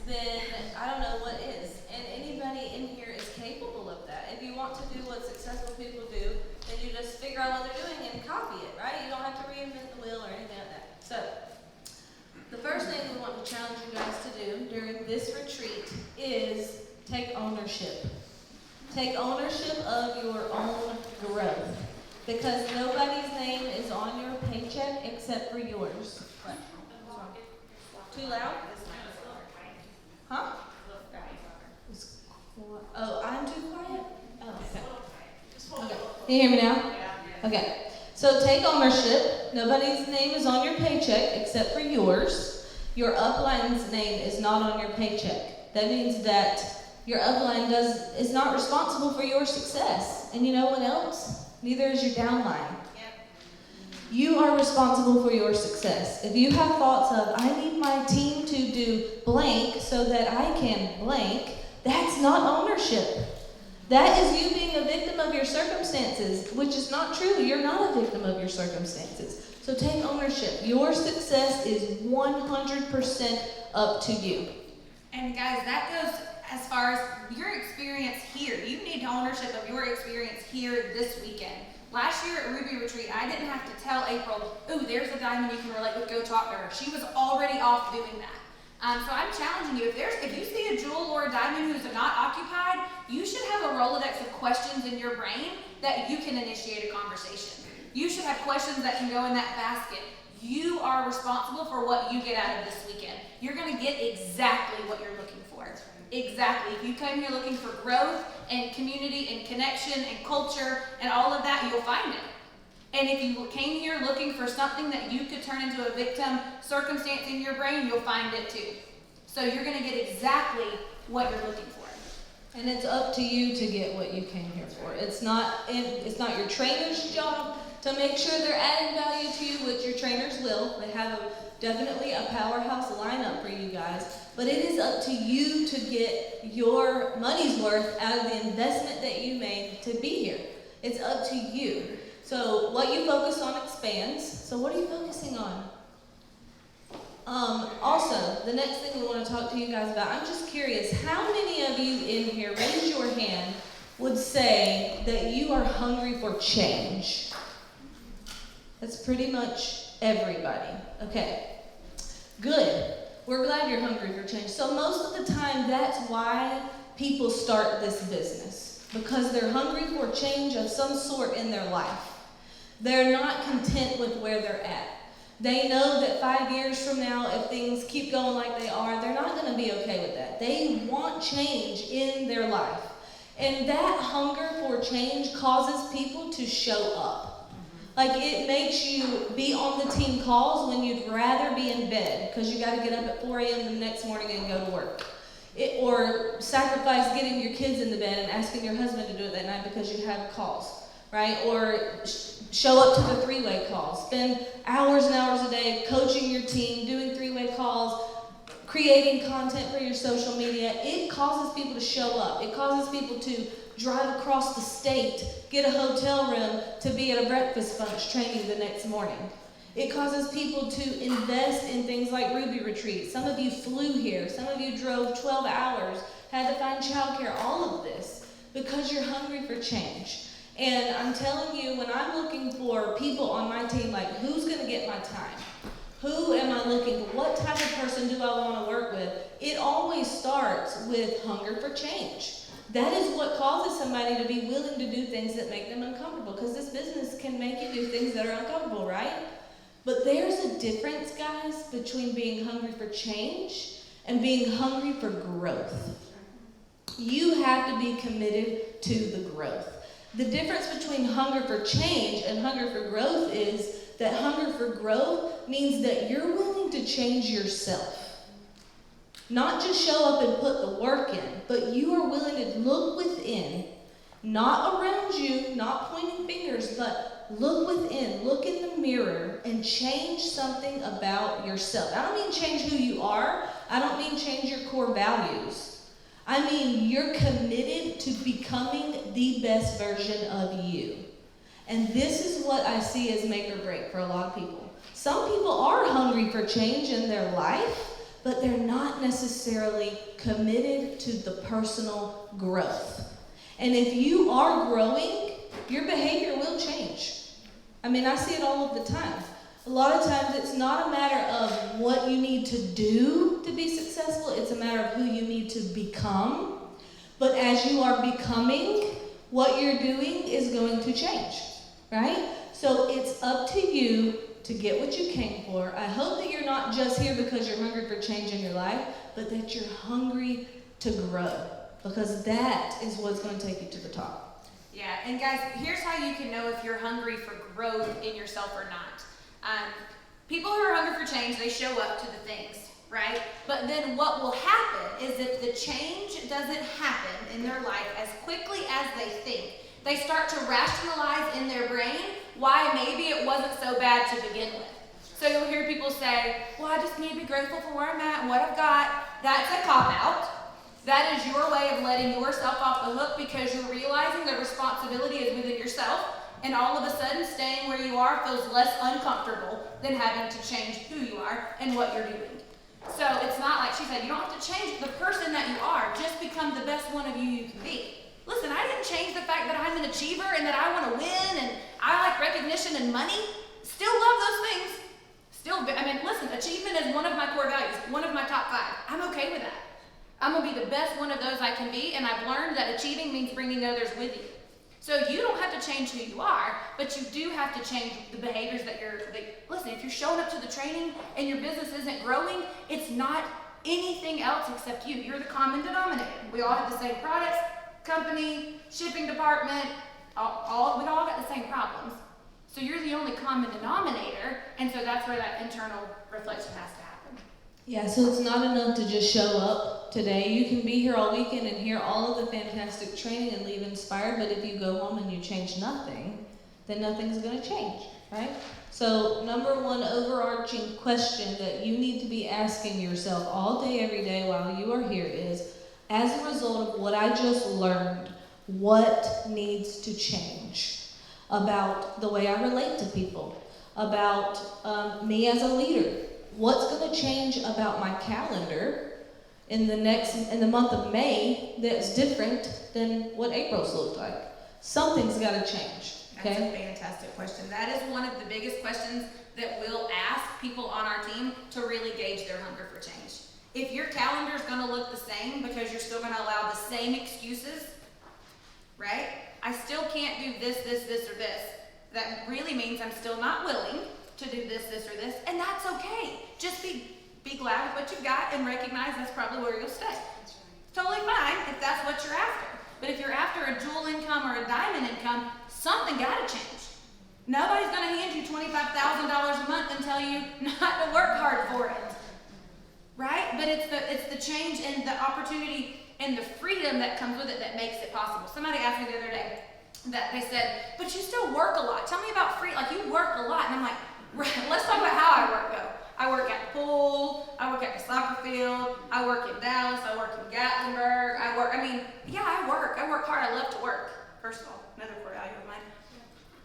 then I don't know what is. And anybody in here is capable of that. If you want to do what successful people do, then you just figure out what they're doing and copy it, right? You don't have to reinvent the wheel or anything like that. So, the first thing we want to challenge you guys to do during this retreat is take ownership. Take ownership of your own growth. Because nobody's name is on your paycheck except for yours. What? Too loud? Huh? Oh, I'm too quiet? Oh, okay. Okay. Can you hear me now? Okay. So take ownership. Nobody's name is on your paycheck except for yours. Your upline's name is not on your paycheck. That means that your upline is not responsible for your success. And you know what else? Neither is your downline. You are responsible for your success. If you have thoughts of, I need my team to do blank so that I can blank, that's not ownership. That is you being a victim of your circumstances, which is not true. You're not a victim of your circumstances. So take ownership. Your success is 100% up to you. And guys, that goes as far as your experience here. You need ownership of your experience here this weekend. Last year at Ruby Retreat, I didn't have to tell April, ooh, there's a diamond you can relate with, go talk to her. She was already off doing that. So I'm challenging you, if you see a jewel or a diamond who's not occupied, you should have a Rolodex of questions in your brain that you can initiate a conversation. You should have questions that can go in that basket. You are responsible for what you get out of this weekend. You're going to get exactly what you're looking for. Exactly. If you come here looking for growth and community and connection and culture and all of that, you'll find it. And if you came here looking for something that you could turn into a victim circumstance in your brain, you'll find it too. So you're going to get exactly what you're looking for. And it's up to you to get what you came here for. It's not your trainer's job to make sure they're adding value to you, which your trainers will. They have definitely a powerhouse lineup for you guys. But it is up to you to get your money's worth out of the investment that you made to be here. It's up to you. So what you focus on expands. So what are you focusing on? Also, the next thing we want to talk to you guys about, I'm just curious, how many of you in here, raise your hand, would say that you are hungry for change? That's pretty much everybody. Okay, good. We're glad you're hungry for change. So most of the time, that's why people start this business, because they're hungry for change of some sort in their life. They're not content with where they're at. They know that 5 years from now, if things keep going like they are, they're not going to be okay with that. They want change in their life. And that hunger for change causes people to show up. Like, it makes you be on the team calls when you'd rather be in bed because you got to get up at 4 a.m. the next morning and go to work. Or sacrifice getting your kids into bed and asking your husband to do it that night because you have calls, right? Or show up to the three-way calls. Spend hours and hours a day coaching your team, doing three-way calls, creating content for your social media. It causes people to show up. It causes people to drive across the state, get a hotel room to be at a breakfast bunch training the next morning. It causes people to invest in things like Ruby Retreat. Some of you flew here. Some of you drove 12 hours, had to find childcare, all of this, because you're hungry for change. And I'm telling you, when I'm looking for people on my team, like, who's going to get my time? Who am I looking for? What type of person do I want to work with? It always starts with hunger for change. That is what causes somebody to be willing to do things that make them uncomfortable, because this business can make you do things that are uncomfortable, right? But there's a difference, guys, between being hungry for change and being hungry for growth. You have to be committed to the growth. The difference between hunger for change and hunger for growth is that hunger for growth means that you're willing to change yourself. Not just show up and put the work in, but you are willing to look within, not around you, not pointing fingers, but look within, look in the mirror and change something about yourself. I don't mean change who you are. I don't mean change your core values. I mean, you're committed to becoming the best version of you. And this is what I see as make or break for a lot of people. Some people are hungry for change in their life, but they're not necessarily committed to the personal growth. And if you are growing, your behavior will change. I mean, I see it all of the time. A lot of times it's not a matter of what you need to do to be successful, it's a matter of who you need to become. But as you are becoming, what you're doing is going to change, right? So it's up to you to get what you came for. I hope that you're not just here because you're hungry for change in your life, but that you're hungry to grow, because that is what's going to take you to the top. Yeah, and guys, here's how you can know if you're hungry for growth in yourself or not. People who are hungry for change, they show up to the things, right? But then what will happen is if the change doesn't happen in their life as quickly as they think, they start to rationalize in their brain why maybe it wasn't so bad to begin with. So you'll hear people say, well, I just need to be grateful for where I'm at and what I've got. That's a cop-out. That is your way of letting yourself off the hook because you're realizing the responsibility is within yourself, and all of a sudden staying where you are feels less uncomfortable than having to change who you are and what you're doing. So it's not like she said, you don't have to change the person that you are, just become the best one of you can be. Listen, I didn't change the fact that I'm an achiever and that I want to win and I like recognition and money. Still love those things. Listen, achievement is one of my core values, one of my top 5. I'm okay with that. I'm going to be the best one of those I can be, and I've learned that achieving means bringing others with you. So you don't have to change who you are, but you do have to change the behaviors listen, if you're showing up to the training and your business isn't growing, it's not anything else except you. You're the common denominator. We all have the same products, company, shipping department, we all got the same problems. So you're the only common denominator, and so that's where that internal reflection has to happen. Yeah, so it's not enough to just show up today. You can be here all weekend and hear all of the fantastic training and leave inspired, but if you go home and you change nothing, then nothing's going to change, right? So number one overarching question that you need to be asking yourself all day, every day while you are here is, as a result of what I just learned, what needs to change about the way I relate to people, about me as a leader? What's going to change about my calendar in the month of May that's different than what April's looked like? Something's got to change. Okay? That's a fantastic question. That is one of the biggest questions that we'll ask people on our team to really gauge their hunger for change. If your calendar is going to look the same because you're still going to allow the same excuses, right? I still can't do this, or this. That really means I'm still not willing to do this, or this, and that's okay. Just be glad with what you've got and recognize that's probably where you'll stay. Totally fine if that's what you're after. But if you're after a jewel income or a diamond income, something gotta change. Nobody's gonna hand you $25,000 a month and tell you not to work hard for it. Right? But it's the change and the opportunity and the freedom that comes with it that makes it possible. Somebody asked me the other day that they said, but you still work a lot. Tell me about you work a lot. And I'm like, right, let's talk about how I work though. I work at the pool, I work at the soccer field, I work in Dallas, I work in Gatlinburg, I work hard, I love to work, first of all, another core value of mine.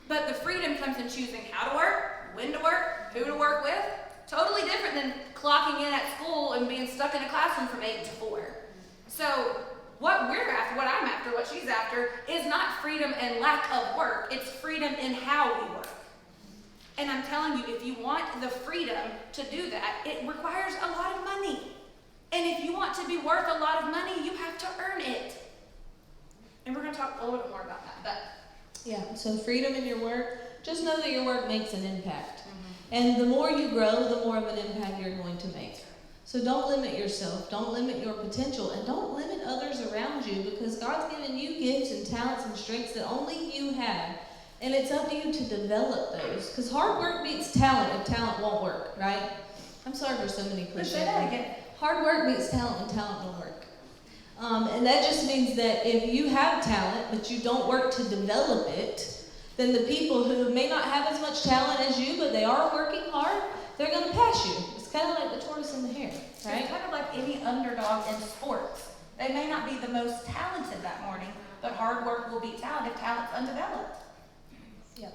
But the freedom comes in choosing how to work, when to work, who to work with, totally different than clocking in at school and being stuck in a classroom from 8 to 4. So what I'm after, what she's after, is not freedom and lack of work, it's freedom in how we work. And I'm telling you, if you want the freedom to do that, it requires a lot of money. And if you want to be worth a lot of money, you have to earn it. And we're going to talk a little bit more about that. But yeah, so freedom in your work, just know that your work makes an impact. And the more you grow, the more of an impact you're going to make. So don't limit yourself, don't limit your potential, and don't limit others around you, because God's given you gifts and talents and strengths that only you have. And it's up to you to develop those. Because hard work beats talent if talent won't work, right? I'm sorry for so many cliches. Say that again. Hard work beats talent when talent won't work. And that just means that if you have talent, but you don't work to develop it, then the people who may not have as much talent as you, but they are working hard, they're going to pass you. It's kind of like the tortoise and the hare, right? It's kind of like any underdog in sports. They may not be the most talented that morning, but hard work will beat talent if talent's undeveloped. Yeah.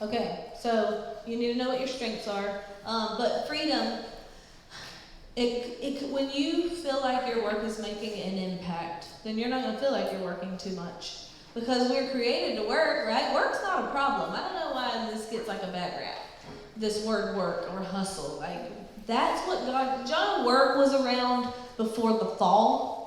Okay, so you need to know what your strengths are. But freedom, When you feel like your work is making an impact, then you're not going to feel like you're working too much. Because we're created to work, right? Work's not a problem. I don't know why this gets like a bad rap. This word work or hustle. Like, that's what work was around before the fall.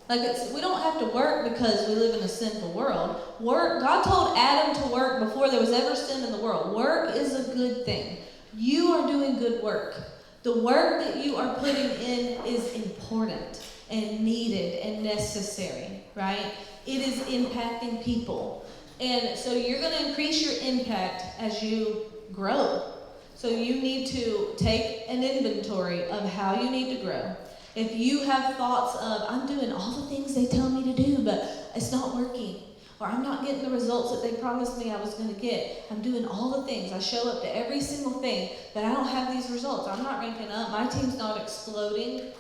Like, we don't have to work because we live in a sinful world. God told Adam to work before there was ever sin in the world. Work is a good thing. You are doing good work. The work that you are putting in is important and needed and necessary, right? It is impacting people. And so you're going to increase your impact as you grow. So you need to take an inventory of how you need to grow. If you have thoughts of, I'm doing all the things they tell me to do, but it's not working, or I'm not getting the results that they promised me I was going to get. I'm doing all the things. I show up to every single thing, but I don't have these results. I'm not ranking up. My team's not exploding.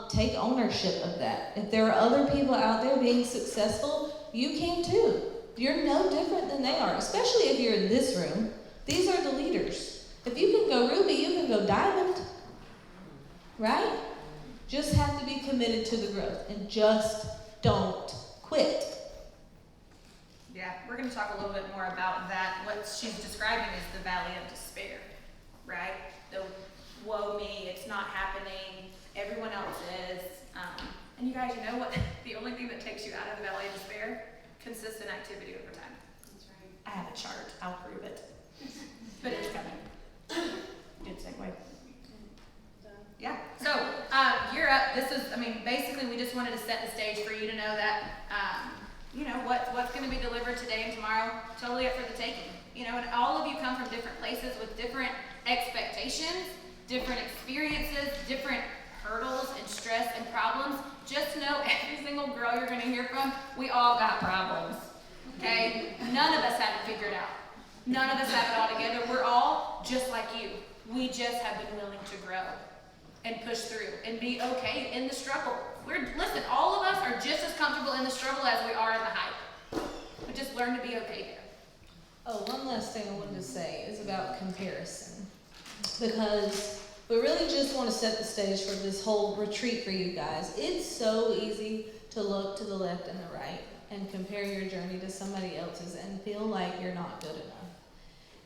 Take ownership of that. If there are other people out there being successful, you can too. You're no different than they are, especially if you're in this room. These are the leaders. If you can go ruby, you can go diamond. Right? Just have to be committed to the growth and just don't quit. Yeah, we're going to talk a little bit more about that. What she's describing is the valley of despair, right? The woe me, it's not happening, everyone else is. And you guys, you know what? The only thing that takes you out of the valley of despair? Consistent activity over time. That's right. I have a chart. I'll prove it. But it's coming. Good segue. Yeah. So, you're up. Basically, we just wanted to set the stage for you to know that, what's going to be delivered today and tomorrow, totally up for the taking. And all of you come from different places with different expectations, different experiences, different hurdles and stress and problems. Just know every single girl you're going to hear from, we all got problems. Okay? None of us have it figured out. None of us have it all together. We're all just like you. We just have been willing to grow and push through and be okay in the struggle. Listen, all of us are just as comfortable in the struggle as we are in the hype. We just learn to be okay there. Oh, one last thing I wanted to say is about comparison. Because we really just want to set the stage for this whole retreat for you guys. It's so easy to look to the left and the right and compare your journey to somebody else's and feel like you're not good enough.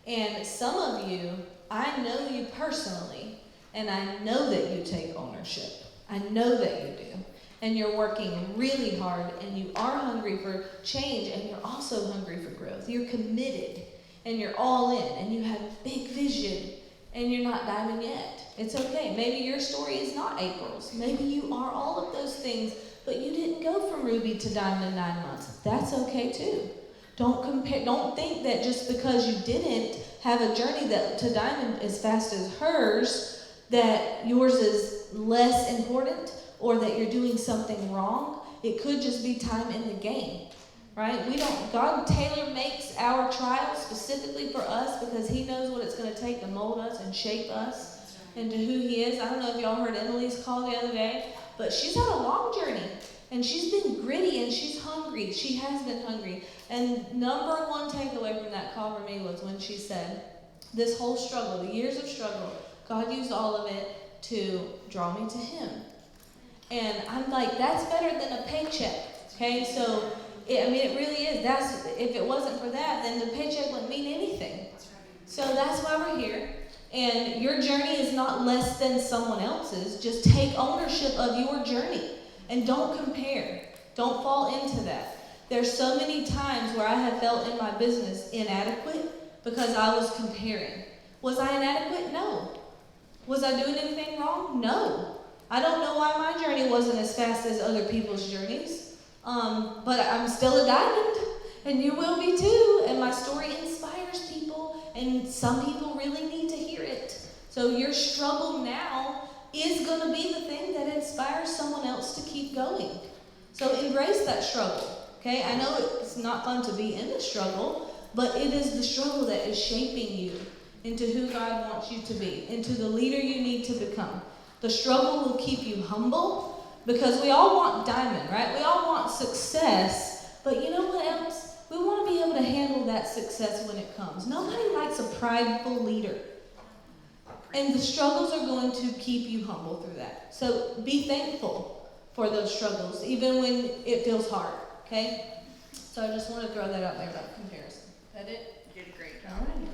And some of you, I know you personally, and I know that you take ownership. I know that you do. And you're working really hard, and you are hungry for change, and you're also hungry for growth. You're committed, and you're all in, and you have big vision, and you're not diamond yet. It's okay. Maybe your story is not April's. Maybe you are all of those things, but you didn't go from ruby to diamond in 9 months. That's okay too. Don't compare. Don't think that just because you didn't have a journey that to diamond as fast as hers, that yours is less important or that you're doing something wrong. It could just be time in the game, right? God tailor makes our trials specifically for us because he knows what it's going to take to mold us and shape us into who he is. I don't know if y'all heard Emily's call the other day, but she's had a long journey and she's been gritty and she's hungry. She has been hungry. And number one takeaway from that call for me was when she said, this whole struggle, the years of struggle, God used all of it to draw me to him. And I'm like, that's better than a paycheck, okay? So, it really is. If it wasn't for that, then the paycheck wouldn't mean anything. So that's why we're here. And your journey is not less than someone else's. Just take ownership of your journey. And don't compare. Don't fall into that. There's so many times where I have felt in my business inadequate because I was comparing. Was I inadequate? No. Was I doing anything wrong? No. I don't know why my journey wasn't as fast as other people's journeys. But I'm still a diamond, and you will be too. And my story inspires people, and some people really need to hear it. So your struggle now is going to be the thing that inspires someone else to keep going. So embrace that struggle, okay? I know it's not fun to be in the struggle, but it is the struggle that is shaping you into who God wants you to be, into the leader you need to become. The struggle will keep you humble because we all want diamond, right? We all want success, but you know what else? We want to be able to handle that success when it comes. Nobody likes a prideful leader. And the struggles are going to keep you humble through that. So be thankful for those struggles, even when it feels hard, okay? So I just want to throw that out there about comparison. Is that it? You did a great job. All right.